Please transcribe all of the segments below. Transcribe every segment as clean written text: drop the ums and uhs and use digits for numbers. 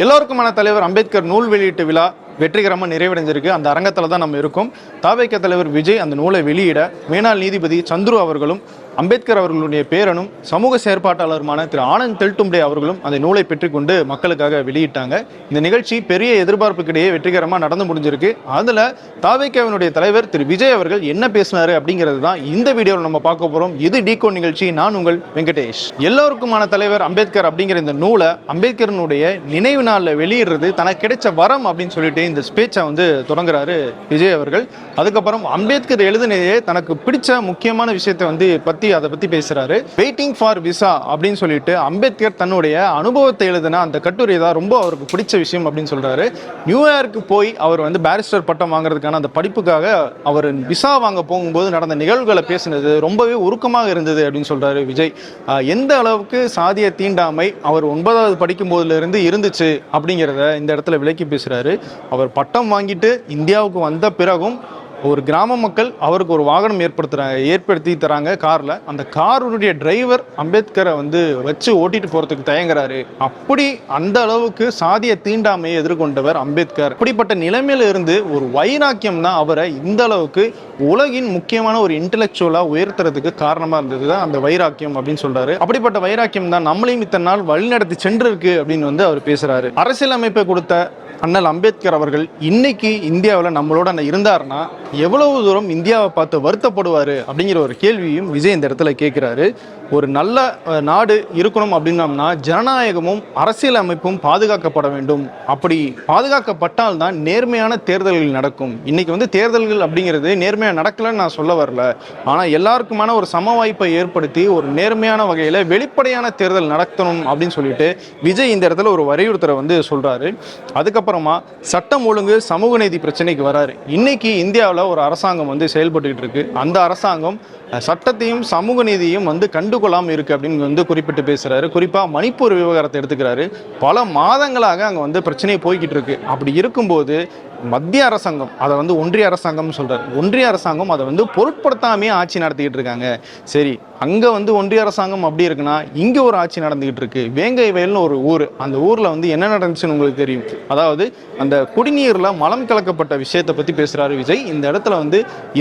எல்லோருக்குமான தலைவர் அம்பேத்கர் நூல் வெளியீட்டு விழா வெற்றிகரமாக நிறைவடைஞ்சிருக்கு. அந்த அரங்கத்தில் தான் நம்ம இருக்கோம். தாவேக தலைவர் விஜய் அந்த நூலை வெளியிட மேனாள் நீதிபதி சந்துரு அவர்களும் அம்பேத்கர் அவர்களுடைய பேரனும் சமூக செயற்பாட்டாளருமான திரு ஆனந்த் தெல்டும்டே அவர்களும் அந்த நூலை பெற்றுக்கொண்டு மக்களுக்காக வெளியிட்டாங்க. இந்த நிகழ்ச்சி பெரிய எதிர்பார்ப்புக்கிடையே வெற்றிகரமாக நடந்து முடிஞ்சிருக்கு. அதில் தாவேகவினுடைய தலைவர் திரு விஜய் அவர்கள் என்ன பேசினாரு அப்படிங்கிறது தான் இந்த வீடியோவில் நம்ம பார்க்க போகிறோம். இது டிகோட் நிகழ்ச்சி. நான் உங்கள் வெங்கடேஷ். எல்லோருக்குமான தலைவர் அம்பேத்கர் அப்படிங்கிற இந்த நூலை அம்பேத்கரனுடைய நினைவு நாளில் வெளியிடுறது தனக்கு கிடைச்ச வரம் அப்படின்னு சொல்லிட்டு இந்த ஸ்பீச்சை தொடங்குறாரு விஜய் அவர்கள். அதுக்கப்புறம் அம்பேத்கர் எழுதினதே தனக்கு பிடிச்ச முக்கியமான விஷயத்தை அதை பத்தி பேசுறாரு. வெயிட்டிங் ஃபார் விசா அப்படின்னு சொல்லிட்டு அம்பேத்கர் தன்னுடைய அனுபவத்தை எழுதின அந்த கட்டுரை தான் ரொம்ப அவருக்கு பிடிச்ச விஷயம் அப்படின்னு சொல்றாரு. நியூயார்க்கு போய் அவர் பாரிஸ்டர் பட்டம் வாங்குறதுக்கான அந்த படிப்புக்காக அவர் விசா வாங்க போகும்போது நடந்த நிகழ்வுகளை பேசினது ரொம்பவே உருக்கமாக இருந்தது அப்படின்னு சொல்றாரு விஜய். எந்த அளவுக்கு சாதிய தீண்டாமை அவர் 9வது படிக்கும் போதுல இருந்து இருந்துச்சு அப்படிங்கிறத இந்த இடத்துல விளக்கி பேசுறாரு. அவர் பட்டம் வாங்கிட்டு இந்தியாவுக்கு வந்த பிறகும் ஒரு கிராம மக்கள் அவருக்கு ஒரு வாகனம் ஏற்படுத்தி தராங்க காரில். அந்த காருடைய டிரைவர் அம்பேத்கரை வச்சு ஓட்டிட்டு போகிறதுக்கு தயங்குறாரு. அப்படி அந்த அளவுக்கு சாதிய தீண்டாமையை எதிர்கொண்டவர் அம்பேத்கர். அப்படிப்பட்ட நிலைமையில இருந்து ஒரு வைராக்கியம் தான் அவரை இந்த அளவுக்கு உலகின் முக்கியமான ஒரு இன்டெலெக்சுவலாக உயர்த்துறதுக்கு காரணமாக இருந்தது தான் அந்த வைராக்கியம் அப்படின்னு சொல்றாரு. அப்படிப்பட்ட வைராக்கியம் தான் நம்மளையும் இத்தனை நாள் வழிநடத்தி சென்றிருக்கு அப்படின்னு அவர் பேசுறாரு. அரசியலமைப்பை கொடுத்த அண்ணல் அம்பேத்கர் அவர்கள் இன்னைக்கு இந்தியாவில் நம்மளோட இருந்தார்னா எவ்வளவு தூரம் இந்தியாவை பார்த்து வருத்தப்படுவார் அப்படிங்கிற ஒரு கேள்வியும் விஜய் இந்த இடத்துல கேட்குறாரு. ஒரு நல்ல நாடு இருக்கணும் அப்படின்னம்னா ஜனநாயகமும் அரசியல் அமைப்பும் பாதுகாக்கப்பட வேண்டும். அப்படி பாதுகாக்கப்பட்டால் தான் நேர்மையான தேர்தல்கள் நடக்கும். இன்னைக்கு தேர்தல்கள் அப்படிங்கிறது நேர்மையாக நடக்கலன்னு நான் சொல்ல வரல. ஆனால் எல்லாருக்குமான ஒரு சம வாய்ப்பை ஏற்படுத்தி ஒரு நேர்மையான வகையில் வெளிப்படையான தேர்தல் நடத்தணும் அப்படின்னு சொல்லிட்டு விஜய் இந்த இடத்துல ஒரு வலியுறுத்தலை சொல்றாரு. அதுக்கப்புறமா சட்டம் ஒழுங்கு சமூக நீதி பிரச்சனைக்கு வராரு. இன்னைக்கு இந்தியாவில் ஒரு அரசாங்கம் செயல்பட்டுக்கிட்டு இருக்கு. அந்த அரசாங்கம் சட்டத்தையும் சமூக நீதியும் கண்டுகொள்ளாமல் இருக்கு அப்படின்னு குறிப்பிட்டு பேசுறாரு. குறிப்பா மணிப்பூர் விவகாரத்தை எடுத்துக்கிறாரு. பல மாதங்களாக அங்க பிரச்சனை போய்கிட்டு இருக்கு. அப்படி இருக்கும்போது மத்திய அரசாங்கம் அதை ஒன்றிய அரசாங்கம் சொல்றாரு. ஒன்றிய அரசாங்கம் அதை பொருட்படுத்தாமே ஆட்சி நடத்திக்கிட்டு இருக்காங்க. சரி, அங்க ஒன்றிய அரசாங்கம் அப்படி இருக்குன்னா இங்க ஒரு ஆட்சி நடந்துகிட்டு இருக்கு. வேங்கை வயல்னு ஒரு ஊர். அந்த ஊர்ல என்ன நடந்துச்சுன்னு உங்களுக்கு தெரியும். அதாவது அந்த குடிநீர்ல மலம் கலக்கப்பட்ட விஷயத்தை பத்தி பேசுறாரு விஜய். இந்த இடத்துல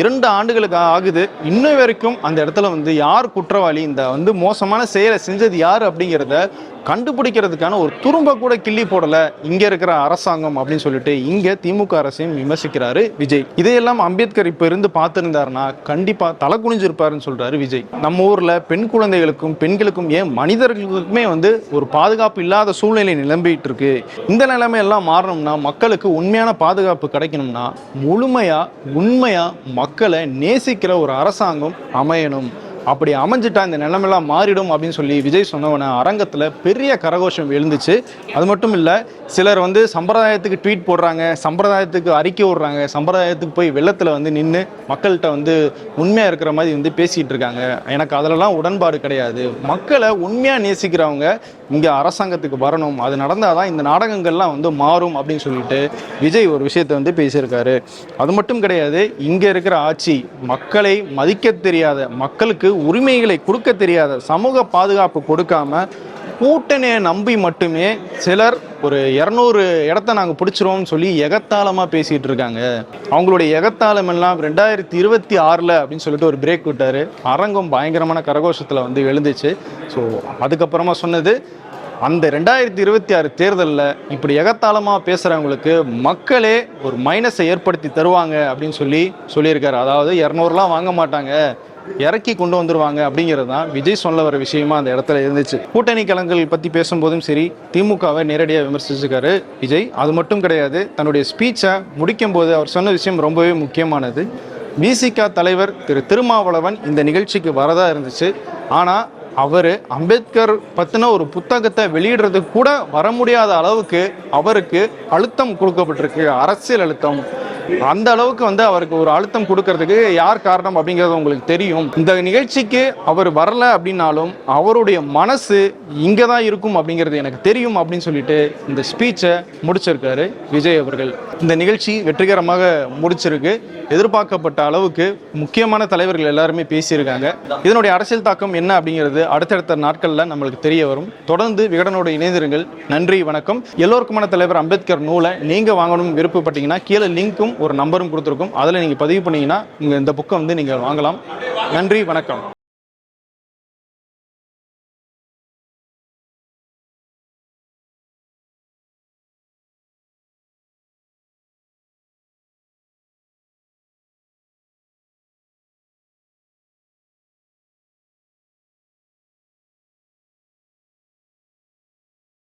2 ஆண்டுகளுக்கு ஆகுது. இன்னும் வரைக்கும் அந்த இடத்துல யார் குற்றவாளி, இந்த மோசமான செயலை செஞ்சது யாரு அப்படிங்கிறத கண்டுபிடிக்கிறதுக்கான ஒரு துரும்ப கூட கிள்ளி போடல இங்க இருக்கிற அரசாங்கம் அப்படின்னு சொல்லிட்டு இங்க திமுக அரசையும் விமர்சிக்கிறாரு விஜய். இதையெல்லாம் அம்பேத்கர் இப்ப இருந்து பார்த்திருந்தாருன்னா கண்டிப்பா தலை குனிஞ்சிருப்பாருன்னு சொல்றாரு விஜய். நம்ம ஊர்ல பெண் குழந்தைகளுக்கும் பெண்களுக்கும் ஏன் மனிதர்களுக்குமே ஒரு பாதுகாப்பு இல்லாத சூழ்நிலை நிலம்பிட்டு இருக்கு. இந்த நிலைமை எல்லாம் மாறணும்னா மக்களுக்கு உண்மையான பாதுகாப்பு கிடைக்கணும்னா முழுமையா உண்மையா மக்களை நேசிக்கிற ஒரு அரசாங்கம் அமையணும். அப்படி அமைஞ்சிட்டா இந்த நிலைமையெல்லாம் மாறிடும் அப்படின்னு சொல்லி விஜய் சொன்னவன அரங்கத்தில் பெரிய கரகோஷம் எழுந்துச்சு. அது மட்டும் இல்லை, சிலர் சம்பிரதாயத்துக்கு ட்வீட் போடுறாங்க, சம்பிரதாயத்துக்கு அறிக்கை விடுறாங்க, சம்பிரதாயத்துக்கு போய் வெள்ளத்தில் நின்று மக்கள்கிட்ட உண்மையாக இருக்கிற மாதிரி பேசிகிட்டு இருக்காங்க. எனக்கு அதிலலாம் உடன்பாடு கிடையாது. மக்களை உண்மையாக நேசிக்கிறவங்க இங்கே அரசாங்கத்துக்கு வரணும். அது நடந்தால் தான் இந்த நாடகங்கள்லாம் மாறும் அப்படின்னு சொல்லிட்டு விஜய் ஒரு விஷயத்தை பேசியிருக்காரு. அது மட்டும் கிடையாது, இங்கே இருக்கிற ஆட்சி மக்களை மதிக்க தெரியாத, மக்களுக்கு உரிமைகளை கொடுக்க தெரியாத, சமூக பாதுகாப்பு கொடுக்காம கூட்டணியை நம்பி மட்டுமே சிலர் ஒரு 200 இடத்த நாங்கள் பிடிச்சிரோம்னு சொல்லி எகத்தாளமாக பேசிகிட்டு இருக்காங்க. அவங்களுடைய எகத்தாளம் எல்லாம் 2026 அப்படின்னு சொல்லிட்டு ஒரு பிரேக் விட்டார். அரங்கம் பயங்கரமான கரகோஷத்தில் எழுந்துச்சு. ஸோ அதுக்கப்புறமா சொன்னது, அந்த 2026 தேர்தலில் இப்படி எகத்தாளமாக பேசுகிறவங்களுக்கு மக்களே ஒரு மைனஸை ஏற்படுத்தி தருவாங்க அப்படின்னு சொல்லியிருக்காரு. அதாவது 200லாம் வாங்க மாட்டாங்க, இறக்கி கொண்டு வந்துருவாங்க அப்படிங்கிறது தான் விஜய் சொல்ல வர விஷயமா அந்த இடத்துல இருந்துச்சு. கூட்டணி கலங்கள் பற்றி பேசும்போதும் சரி, திமுகவை நேரடியாக விமர்சிச்சிருக்காரு விஜய். அது மட்டும் கிடையாது, தன்னுடைய ஸ்பீச்சை முடிக்கும் போது அவர் சொன்ன விஷயம் ரொம்பவே முக்கியமானது. விசிக தலைவர் திரு திருமாவளவன் இந்த நிகழ்ச்சிக்கு வரதா இருந்துச்சு. ஆனால் அவர் அம்பேத்கர் பற்றின ஒரு புத்தகத்தை வெளியிடுறதுக்கு கூட வர முடியாத அளவுக்கு அவருக்கு அழுத்தம் கொடுக்கப்பட்டிருக்கு, அரசியல் அழுத்தம். அந்த அளவுக்கு அவருக்கு ஒரு அழுத்தம் கொடுக்கறதுக்கு யார் காரணம் அப்படிங்கிறது உங்களுக்கு தெரியும். இந்த நிகழ்ச்சிக்கு அவர் வரல அப்படின்னாலும் அவருடைய மனசு இங்கே தான் இருக்கும் அப்படிங்கிறது எனக்கு தெரியும் அப்படின்னு சொல்லிட்டு இந்த ஸ்பீச்சை முடிச்சிருக்காரு விஜய் அவர்கள். இந்த நிகழ்ச்சி வெற்றிகரமாக முடிச்சிருக்கு. எதிர்பார்க்கப்பட்ட அளவுக்கு முக்கியமான தலைவர்கள் எல்லாருமே பேசியிருக்காங்க. இதனுடைய அரசியல் தாக்கம் என்ன அப்படிங்கிறது அடுத்தடுத்த நாட்களில் நம்மளுக்கு தெரிய வரும். தொடர்ந்து விகடனோடு இணைந்திருங்கள். நன்றி, வணக்கம். எல்லோருக்குமான தலைவர் அம்பேத்கர் நூலை நீங்கள் வாங்கணும்னு விருப்பப்பட்டீங்கன்னா கீழே லிங்க்கும் ஒரு நம்பரும் கொடுத்துருக்கும். அதில் நீங்கள் பதிவு பண்ணிங்கன்னா இந்த புக்கை நீங்கள் வாங்கலாம். நன்றி, வணக்கம்.